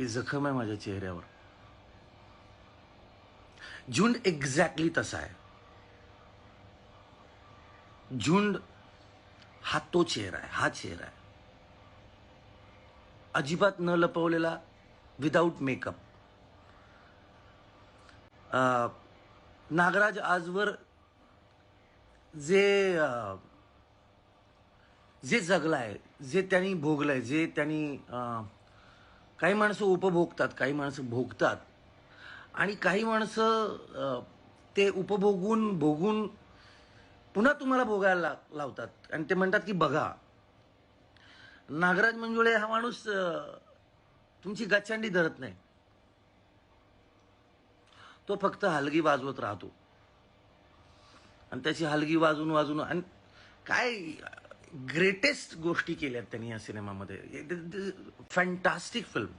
ही जखम आहे माझ्या चेहऱ्यावर. झुंड एक्झॅक्टली तसा आहे. झुंड हा तो चेहरा आहे, हा चेहरा आहे. अजिबात न लपवलेला, विदाऊट मेकअप. नागराज आजवर जे जे जगलाय, जे त्यांनी भोगलंय, जे त्यांनी काही माणसं उपभोगतात, काही माणसं भोगतात आणि काही माणसं ते उपभोगून भोगून पुन्हा तुम्हाला भोगायला लावतात आणि ते म्हणतात की बघा. नागराज मंजुळे हा माणूस तुमची गच्चांडी धरत नाही. तो फक्त हलगी वाजवत राहतो आणि त्याची हलगी वाजून वाजून आणि काय ग्रेटेस्ट गोष्टी केल्यात त्यांनी या सिनेमामध्ये. Fantastic film.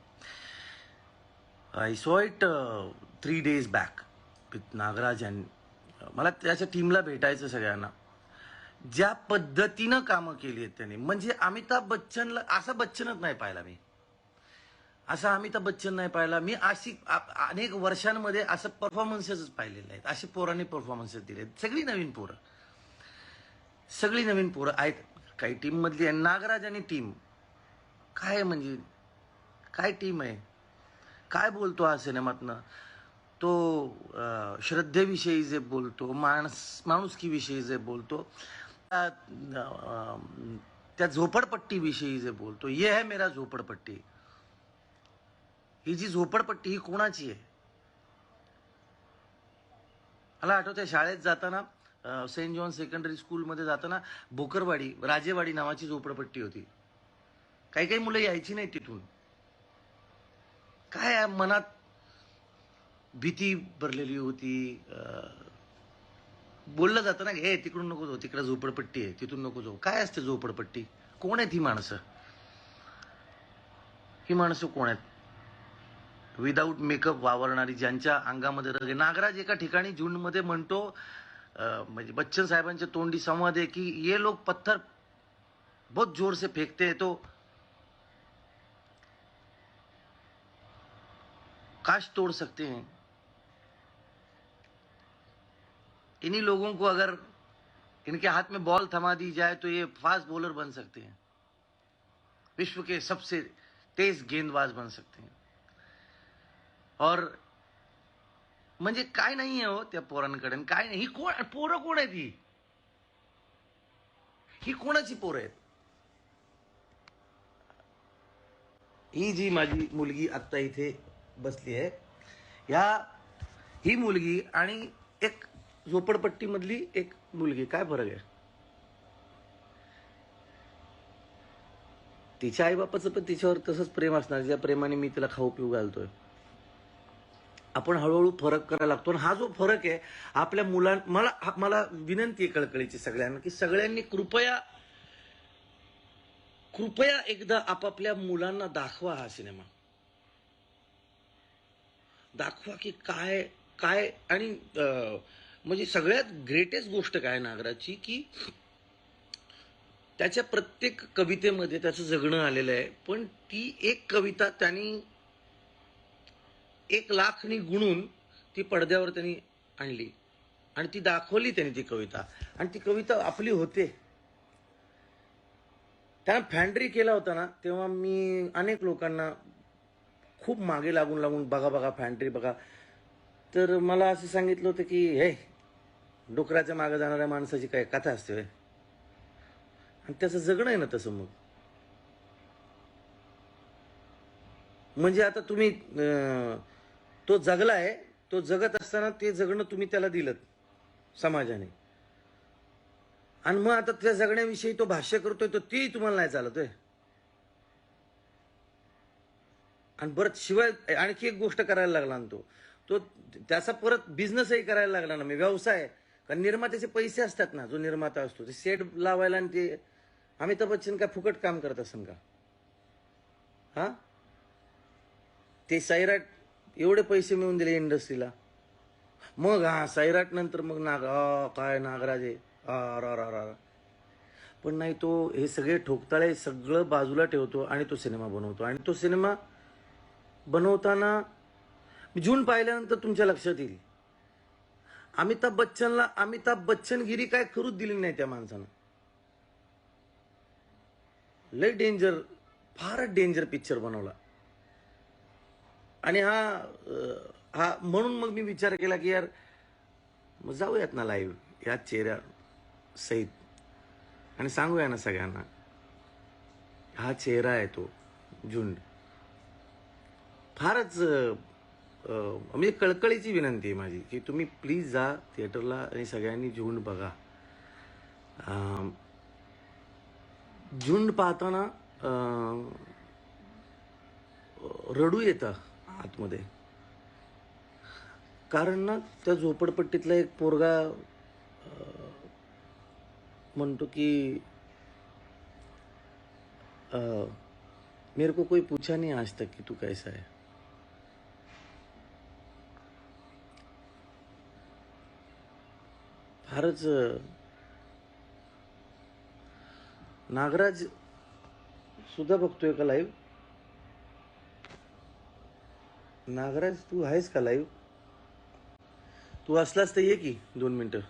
I saw it 3 days back with Nagraj. आणि मला त्याच्या टीमला भेटायचं सगळ्यांना. ज्या पद्धतीनं कामं केली आहेत त्यांनी, म्हणजे अमिताभ बच्चनला असा बच्चनच नाही पाहिला मी. असा अमिताभ बच्चन नाही पाहिला मी. अशी अनेक वर्षांमध्ये असं परफॉर्मन्सेस पाहिलेले आहेत. असे पोरांनी परफॉर्मन्सेस दिले. सगळी नवीन पोरं, सगळी नवीन पोरं आहेत. काही टीम मधली आहे. नागराज आणि टीम काय म्हणजे काय टीम आहे. काय बोलतो हा सिनेमातनं तो. श्रद्धेविषयी जे बोलतो, माणुसकीविषयी जे बोलतो, त्या झोपडपट्टीविषयी जे बोलतो. ये है मेरा झोपडपट्टी. ही जी झोपडपट्टी ही कोणाची आहे. मला आठवतंय शाळेत जाताना सेंट जॉन सेकंडरी स्कूलमध्ये जाताना भोकरवाडी, राजेवाडी नावाची झोपडपट्टी होती. काही काही मुलं यायची नाही तिथून. काय मनात भीती भरलेली होती. बोललं जातं ना, हे तिकडून नको जाऊ, तिकडे झोपडपट्टी आहे, तिथून नको जाऊ. काय असते झोपडपट्टी. कोण आहेत ही माणसं. ही माणसं कोण आहेत. विदाऊट मेकअप वावरणारी, ज्यांच्या अंगामध्ये रग आहे. नागराज एका ठिकाणी झुंडमध्ये म्हणतो, म्हणजे बच्चन साहेबांच्या तोंडी संवाद आहे की ये लोग पत्थर बहुत जोर से फेंकते हैं तो काश तोड़ सकते हैं. इन्हीं लोगों को अगर इनके हाथ में बॉल थमा दी जाए तो ये फास्ट बॉलर बन सकते हैं. विश्व के सबसे तेज गेंदबाज बन सकते हैं. और म्हणजे काय नाही आहे हो त्या पोरांकडे. काय नाही. ही कोण पोरं, कोण आहेत ही. ही कोणाची पोरं आहेत. ही जी माझी मुलगी आत्ता इथे बसली आहे, ही मुलगी आणि एक झोपडपट्टीमधली एक मुलगी, काय फरक आहे. तिच्या आईबापाचं पण तिच्यावर तसंच प्रेम असणार ज्या प्रेमाने मी तिला खाऊ पिऊ घालतोय. आपण हळूहळू फरक करायला लागतो. हा जो फरक आहे आपल्या मला विनंती आहे कळकळीची सगळ्यांना की सगळ्यांनी कृपया कृपया एकदा आपापल्या मुलांना दाखवा हा सिनेमा. दाखवा की काय काय. आणि म्हणजे सगळ्यात ग्रेटेस्ट गोष्ट काय नागराजची की त्याच्या प्रत्येक कवितेमध्ये त्याचं जगणं आलेलं आहे. पण ती एक कविता त्यांनी 1,00,000नी गुणून ती पडद्यावर त्यांनी आणली आणि ती दाखवली त्यांनी ती कविता. आणि ती कविता आपली होते. त्यानं फॅन्ड्री केला होता ना, तेव्हा मी अनेक लोकांना खूप मागे लागून लागून बघा बघा फॅन्ड्री बघा. तर मला असं सांगितलं होतं की हे डुकराच्या मागे जाणाऱ्या माणसाची काय कथा असते. आणि त्याचं जगणं आहे ना तसं. मग म्हणजे आता तुम्ही तो जगलाय, तो जगत असताना ते जगणं तुम्ही त्याला दिलं समाजाने. आणि मग आता त्या जगण्याविषयी तो भाष्य करतोय, तो ती तुम्हाला नाही चालतोय. आणि बरं शिवाय आणखी एक गोष्ट करायला लागला ना तो त्याचा परत बिझनेसही करायला लागला ना. मी व्यवसाय, कारण निर्मात्याचे पैसे असतात ना. जो निर्माता असतो ते सेट लावायला, आणि ते अमिताभ बच्चन काय फुकट काम करत असेल का. हा ते सैराट एवढे पैसे मिळवून दिले इंडस्ट्रीला. मग सैराट नंतर मग काय नागराज आहे. पण नाही, तो हे सगळे ठोकताळे सगळं बाजूला ठेवतो आणि तो सिनेमा बनवतो. आणि तो सिनेमा बनवताना झुंड पाहिल्यानंतर तुमच्या लक्षात येईल अमिताभ बच्चनगिरी काय करूच दिली नाही त्या माणसानं. लय डेंजर, फारच डेंजर पिक्चर बनवला. आणि हा म्हणून मग मी विचार केला की यार मग जाऊयात ना लाईव्ह या चेहऱ्या सहित आणि सांगूया ना सगळ्यांना हा चेहरा आहे तो झुंड. फारच म्हणजे कळकळीची विनंती आहे माझी की तुम्ही प्लीज जा थिएटरला आणि सगळ्यांनी झुंड बघा. झुंड पाहताना रडू येतं आतमध्ये. कारण ना त्या झोपडपट्टीतला एक पोरगा म्हणतो की मेरे को कोई पूछा नहीं आज तक कि तू कैसा है. फारच नागराज सुद्धा बघतोय का लाईव्ह? नागराज तू आहेस का लाईव्ह? तू असलास तर ये की 2 मिनिटं.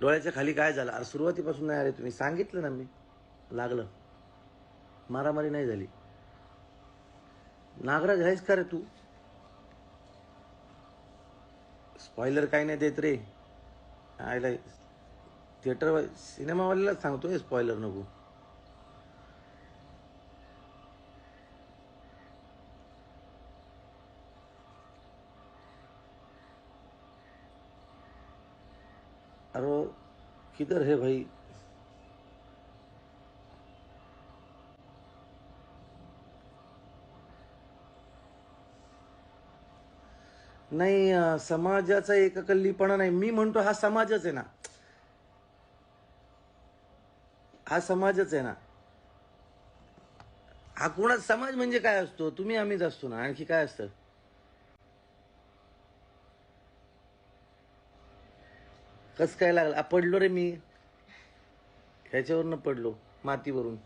डोळ्याच्या खाली काय झालं? अरे सुरुवातीपासून नाही आले तुम्ही, सांगितलं ना मी. लागलं, मारामारी नाही झाली. नागराज आहेस का रे तू? स्पॉइलर काही नाही देत रे. आयला थिएटर सिनेमावाल्याला सांगतोय स्पॉइलर नको. अरे किधर है भाई? नाही समाजाचा एककल्लीपणा नाही. मी म्हणतो हा समाजच आहे ना, हा समाजच आहे ना. हा कोणा समाज म्हणजे काय असतो? तुम्ही आम्हीच असतो ना, आणखी काय असतं? कस काय लागलं? पडलो रे मी, ह्याच्यावरनं पडलो, मातीवरून.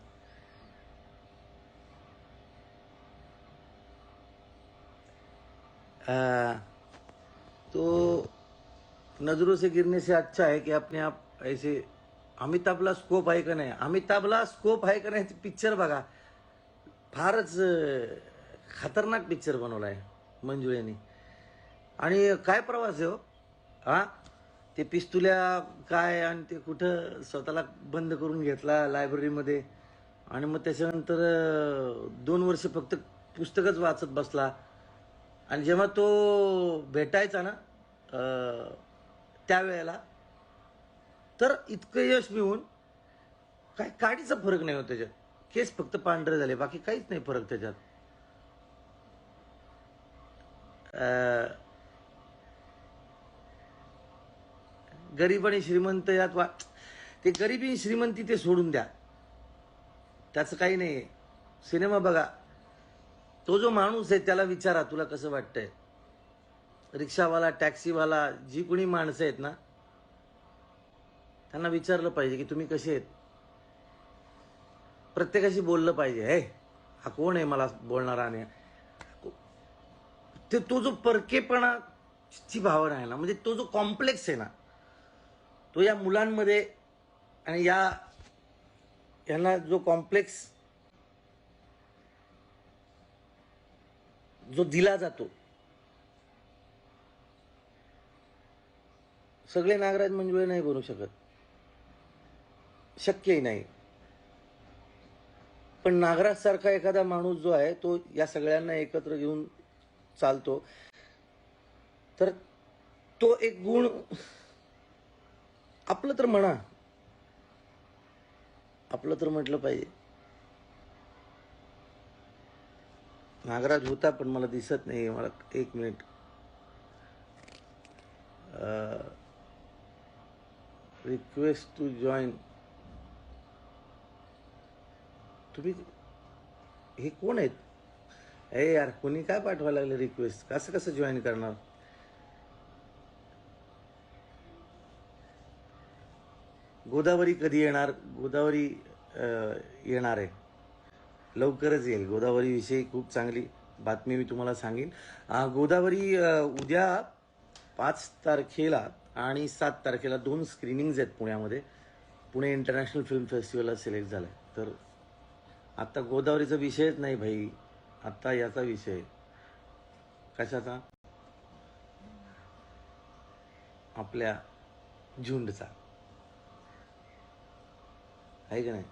तो नजरों से गिरने से अच्छा है कि अपने आप ऐसे. अमिताभला स्कोप आहे का नाही? अमिताभला स्कोप आहे का नाही? पिक्चर बघा. फारच खतरनाक पिक्चर बनवलाय मंजुळेनी. आणि काय प्रवास आहे हो हा. ते पिस्तुल्या काय आणि ते कुठं स्वतःला बंद करून घेतला लायब्ररीमध्ये आणि मग त्याच्यानंतर 2 वर्ष फक्त पुस्तकच वाचत बसला. आणि जेव्हा तो भेटायचा ना त्यावेळेला तर इतकं यश मिळून काय काडीचा फरक नाही होता त्याच्यात. केस फक्त पांढरे झाले, बाकी काहीच नाही फरक त्याच्यात. गरीब आणि श्रीमंत यात ते गरिबी श्रीमंती ते सोडून द्या, त्याचं काही नाही. सिनेमा बघा. तो जो माणूस आहे त्याला विचारा तुला कसं वाटतंय. रिक्षावाला, टॅक्सीवाला, जी कोणी माणसं आहेत ना त्यांना विचारलं पाहिजे की तुम्ही कसे आहेत. प्रत्येकाशी बोललं पाहिजे. हे हा कोण आहे मला बोलणारा? नाही ते तो जो परकेपणाची भावना आहे ना, म्हणजे तो जो कॉम्प्लेक्स आहे ना, तो या मुलांमध्ये आणि यांना जो कॉम्प्लेक्स जो दिला जातो. सगळे नागराज मंजुळे नाही बनू शकत, शक्यही नाही. पण नागराज सारखा एखादा माणूस जो आहे तो या सगळ्यांना एकत्र घेऊन चालतो, तर तो एक गुण आपलं तर म्हणा, आपलं तर म्हटलं पाहिजे. नागराज होता पण मला दिसत नाही. मला 1 मिनिट. Request to join. तुम्ही हे कोण आहेत? ए यार कोणी काय पाठवायला लागले रिक्वेस्ट? कसं कसं जॉईन करणार? गोदावरी कधी येणार? गोदावरी येणार आहे. लवकरच येईल. गोदावरीविषयी खूप चांगली बातमी मी तुम्हाला सांगेन. गोदावरी उद्या 5 तारखेला आणि 7 तारखेला 2 स्क्रीनिंग्ज आहेत पुण्यामध्ये. पुणे इंटरनॅशनल फिल्म फेस्टिवलला सिलेक्ट झालं आहे. तर आत्ता गोदावरीचा विषयच नाही भाई, आत्ता याचा विषय. कशाचा? आपल्या झुंडचा, आहे का नाही?